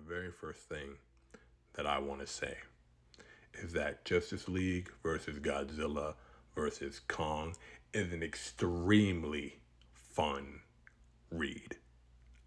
very first thing that I want to say is that Justice League versus Godzilla versus Kong is an extremely fun read.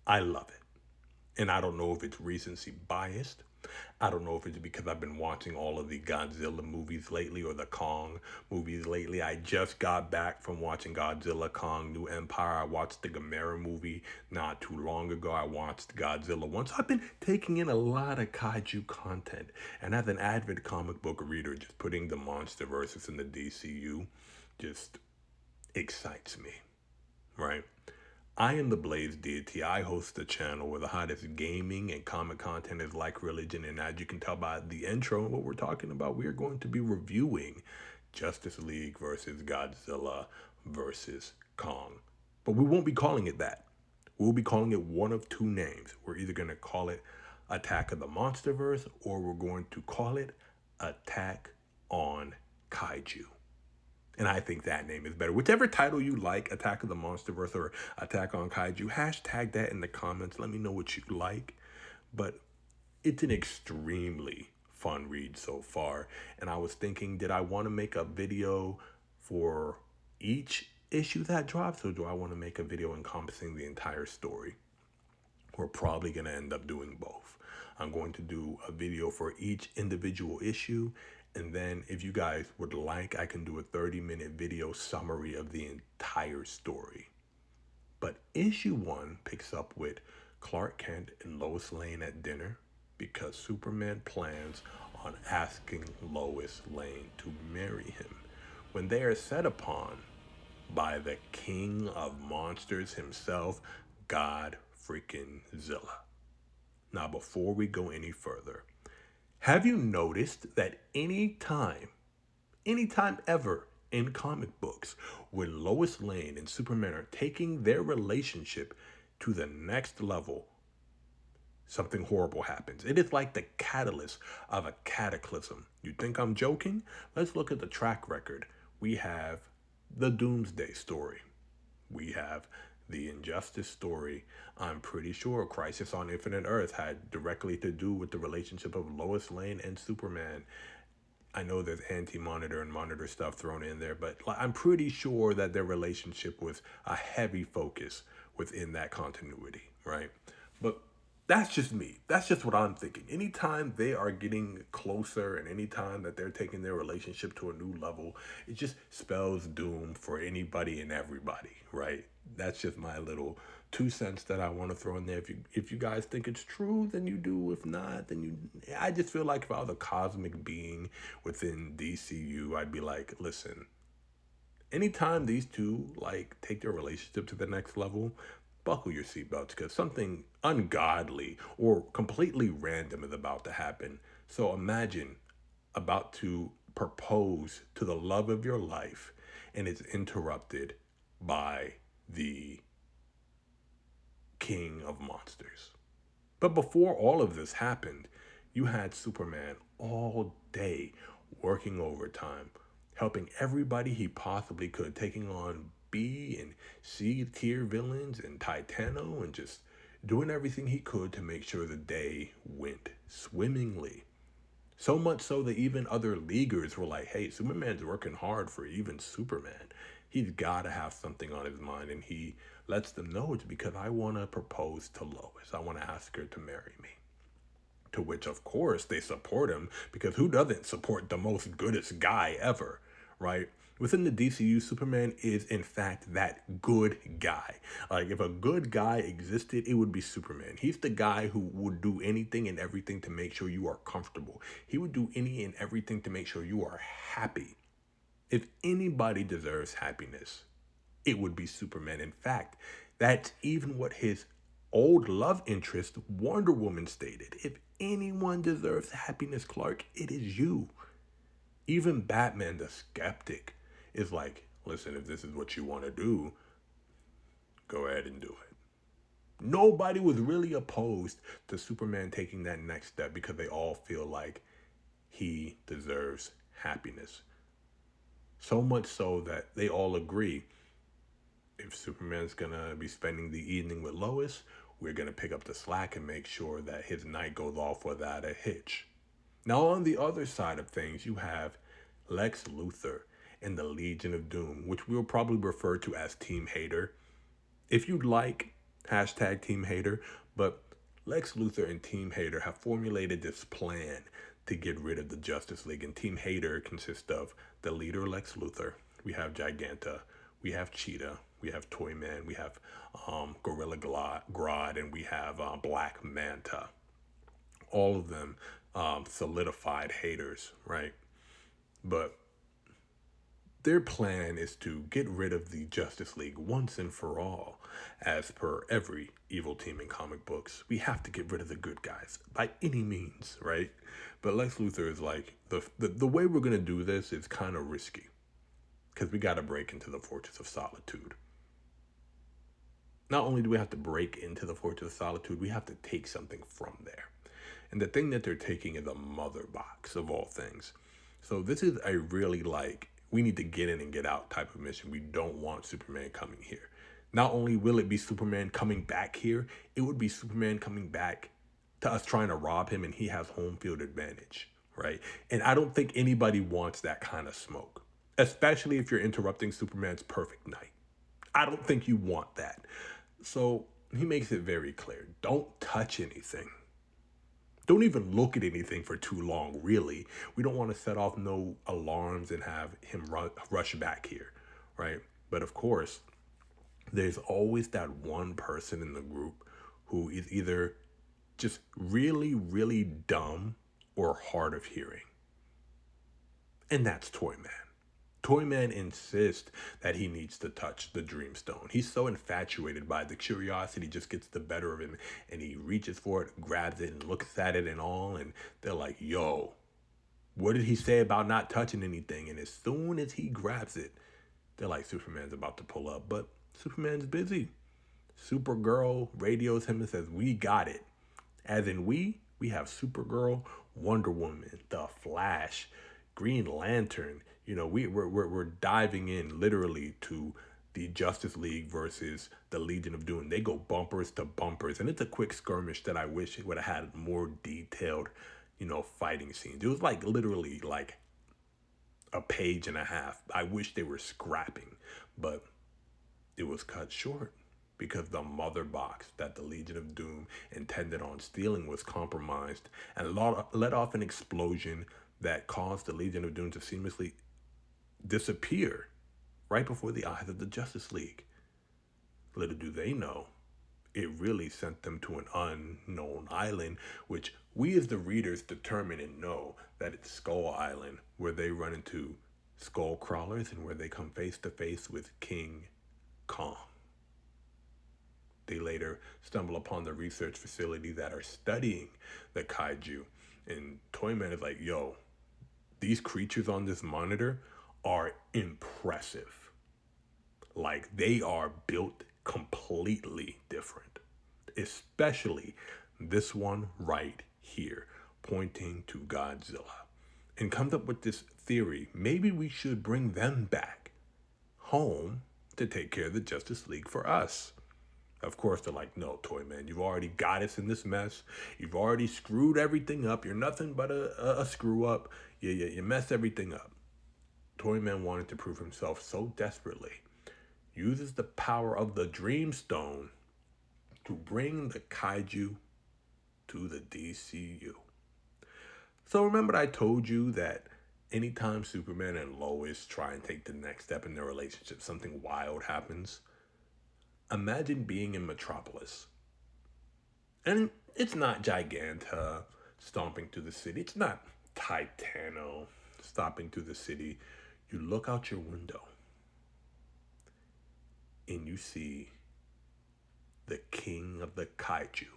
I love it. And I don't know if it's recency biased. I don't know if it's because I've been watching all of the Godzilla movies lately or the Kong movies lately. I just got back from watching Godzilla, Kong, New Empire. I watched the Gamera movie not too long ago. I watched Godzilla once. I've been taking in a lot of kaiju content. And as an avid comic book reader, just putting the monster versus in the DCU just excites me, right? I am the TheBlazeDeity. I host a channel where the hottest gaming and comic content is like religion. And as you can tell by the intro and what we're talking about, we are going to be reviewing Justice League versus Godzilla versus Kong. But we won't be calling it that. We'll be calling it one of two names. We're either going to call it Attack of the Monsterverse or we're going to call it Attack on Kaiju. And I think that name is better. Whichever title you like, Attack of the Monsterverse or Attack on Kaiju, hashtag that in the comments. Let me know what you like. But it's an extremely fun read so far. And I was thinking, did I want to make a video for each issue that drops? Or do I want to make a video encompassing the entire story? We're probably going to end up doing both. I'm going to do a video for each individual issue. And then if you guys would like, I can do a 30-minute video summary of the entire story. But issue 1 picks up with Clark Kent and Lois Lane at dinner because Superman plans on asking Lois Lane to marry him when they are set upon by the king of monsters himself, God freaking Zilla. Now, before we go any further, have you noticed that anytime ever in comic books, when Lois Lane and Superman are taking their relationship to the next level, something horrible happens? It is like the catalyst of a cataclysm. You think I'm joking? Let's look at the track record. We have the Doomsday story. We have the Injustice story. I'm pretty sure Crisis on Infinite Earth had directly to do with the relationship of Lois Lane and Superman. I know there's Anti-Monitor and Monitor stuff thrown in there, but I'm pretty sure that their relationship was a heavy focus within that continuity, right? But that's just me. That's just what I'm thinking. Anytime they are getting closer and anytime that they're taking their relationship to a new level, it just spells doom for anybody and everybody, right? That's just my little 2 cents that I want to throw in there. If you guys think it's true, then you do. If not, then you. I just feel like if I was a cosmic being within DCU, I'd be like, listen, anytime these two like take their relationship to the next level, buckle your seatbelts because something ungodly or completely random is about to happen. So imagine about to propose to the love of your life and it's interrupted by the king of monsters. But before all of this happened, you had Superman all day working overtime, helping everybody he possibly could, taking on B and C tier villains and Titano and just doing everything he could to make sure the day went swimmingly. So much so that even other leaguers were like, hey, Superman's working hard for even Superman. He's got to have something on his mind. And he lets them know it's because I want to propose to Lois. I want to ask her to marry me. To which, of course, they support him because who doesn't support the most goodest guy ever, right? Within the DCU, Superman is, in fact, that good guy. Like, if a good guy existed, it would be Superman. He's the guy who would do anything and everything to make sure you are comfortable. He would do any and everything to make sure you are happy. If anybody deserves happiness, it would be Superman. In fact, that's even what his old love interest, Wonder Woman, stated. If anyone deserves happiness, Clark, it is you. Even Batman the skeptic is like, listen, if this is what you want to do, go ahead and do it. Nobody was really opposed to Superman taking that next step because they all feel like he deserves happiness. So much so that they all agree if Superman's going to be spending the evening with Lois, we're going to pick up the slack and make sure that his night goes off without a hitch. Now, on the other side of things, you have Lex Luthor and the Legion of Doom, which we'll probably refer to as Team Hater. If you'd like, hashtag Team Hater, but Lex Luthor and Team Hater have formulated this plan to get rid of the Justice League. And Team Hater consists of the leader, Lex Luthor. We have Giganta. We have Cheetah. We have Toyman. We have Gorilla Grodd. And we have Black Manta. All of them solidified haters, right? But their plan is to get rid of the Justice League once and for all. As per every evil team in comic books, we have to get rid of the good guys by any means, right? But Lex Luthor is like, the way we're going to do this is kind of risky because we got to break into the Fortress of Solitude. Not only do we have to break into the Fortress of Solitude, we have to take something from there. And the thing that they're taking is a mother box of all things. So this is a really we need to get in and get out type of mission. We don't want Superman coming here. Not only will it be Superman coming back here, it would be Superman coming back to us trying to rob him, and he has home field advantage, right? And I don't think anybody wants that kind of smoke, especially if you're interrupting Superman's perfect night. I don't think you want that. So he makes it very clear. Don't touch anything. Don't even look at anything for too long, really. We don't want to set off no alarms and have him rush back here, right? But of course, there's always that one person in the group who is either just really, really dumb or hard of hearing. And that's Toyman. Toyman insists that he needs to touch the Dreamstone. He's so infatuated by it. The curiosity just gets the better of him, and he reaches for it, grabs it, and looks at it and all, and they're like, yo, what did he say about not touching anything? And as soon as he grabs it, they're like, Superman's about to pull up, but Superman's busy. Supergirl radios him and says, we got it. As in we have Supergirl, Wonder Woman, The Flash, Green Lantern. You know, we're diving in literally to the Justice League versus the Legion of Doom. They go bumpers to bumpers, and it's a quick skirmish that I wish it would have had more detailed, fighting scenes. It was literally a page and a half. I wish they were scrapping, but it was cut short because the mother box that the Legion of Doom intended on stealing was compromised and let off an explosion that caused the Legion of Doom to seamlessly disappear right before the eyes of the Justice League. Little do they know, it really sent them to an unknown island, which we as the readers determine and know that it's Skull Island, where they run into skull crawlers and where they come face to face with King Kong. They later stumble upon the research facility that are studying the kaiju, and Toyman is like, yo, these creatures on this monitor are impressive. They are built completely different, especially this one right here, pointing to Godzilla, and comes up with this theory. Maybe we should bring them back home to take care of the Justice League for us. Of course, they're like, no, Toyman, you've already got us in this mess. You've already screwed everything up. You're nothing but a screw up. You mess everything up. Toyman wanted to prove himself so desperately, uses the power of the Dreamstone to bring the kaiju to the DCU. So remember I told you that anytime Superman and Lois try and take the next step in their relationship, something wild happens? Imagine being in Metropolis. And it's not Giganta stomping through the city. It's not Titano stomping through the city. You look out your window and you see the king of the kaiju.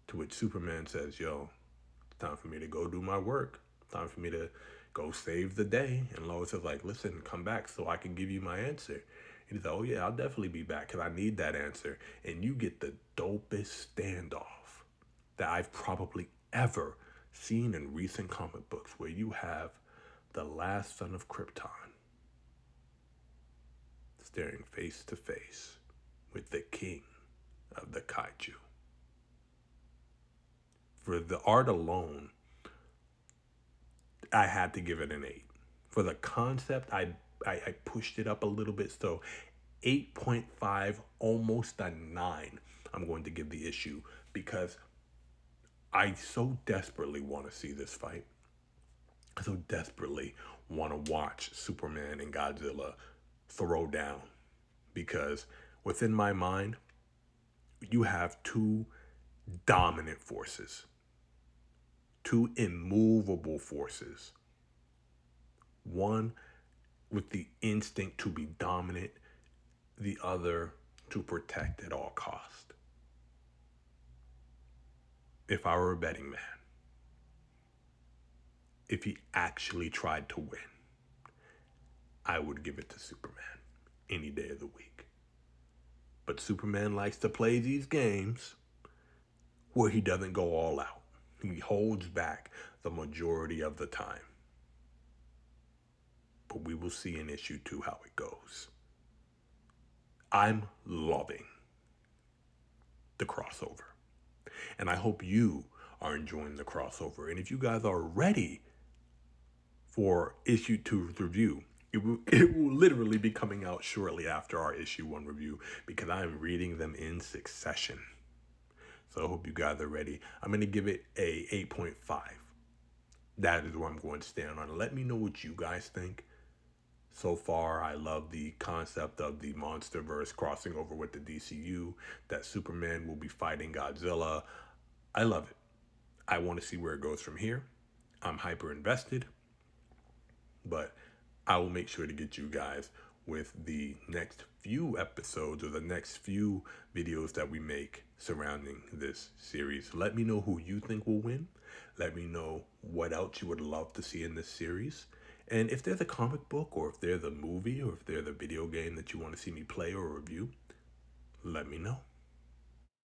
To which Superman says, yo, it's time for me to go do my work. It's time for me to go save the day. And Lois is like, listen, come back so I can give you my answer. And he's like, oh yeah, I'll definitely be back because I need that answer. And you get the dopest standoff that I've probably ever seen in recent comic books, where you have the last son of Krypton staring face to face with the king of the kaiju. For the art alone, I had to give it an 8. For the concept, I pushed it up a little bit, so 8.5, almost a 9. I'm going to give the issue because I so desperately want to see this fight. I so desperately want to watch Superman and Godzilla throw down because within my mind, you have two dominant forces, two immovable forces. One with the instinct to be dominant, the other to protect at all cost. If I were a betting man, if he actually tried to win, I would give it to Superman any day of the week. But Superman likes to play these games where he doesn't go all out. He holds back the majority of the time. But we will see in issue 2 how it goes. I'm loving the crossover. And I hope you are enjoying the crossover. And if you guys are ready for issue 2's review, it will literally be coming out shortly after our issue 1 review because I am reading them in succession. So I hope you guys are ready. I'm going to give it a 8.5. That is where I'm going to stand on it. Let me know what you guys think. So far, I love the concept of the MonsterVerse crossing over with the DCU, that Superman will be fighting Godzilla. I love it. I want to see where it goes from here. I'm hyper invested, but I will make sure to get you guys with the next few episodes or the next few videos that we make surrounding this series. Let me know who you think will win. Let me know what else you would love to see in this series. And if there's a comic book or if there's a movie or if there's a video game that you want to see me play or review, let me know.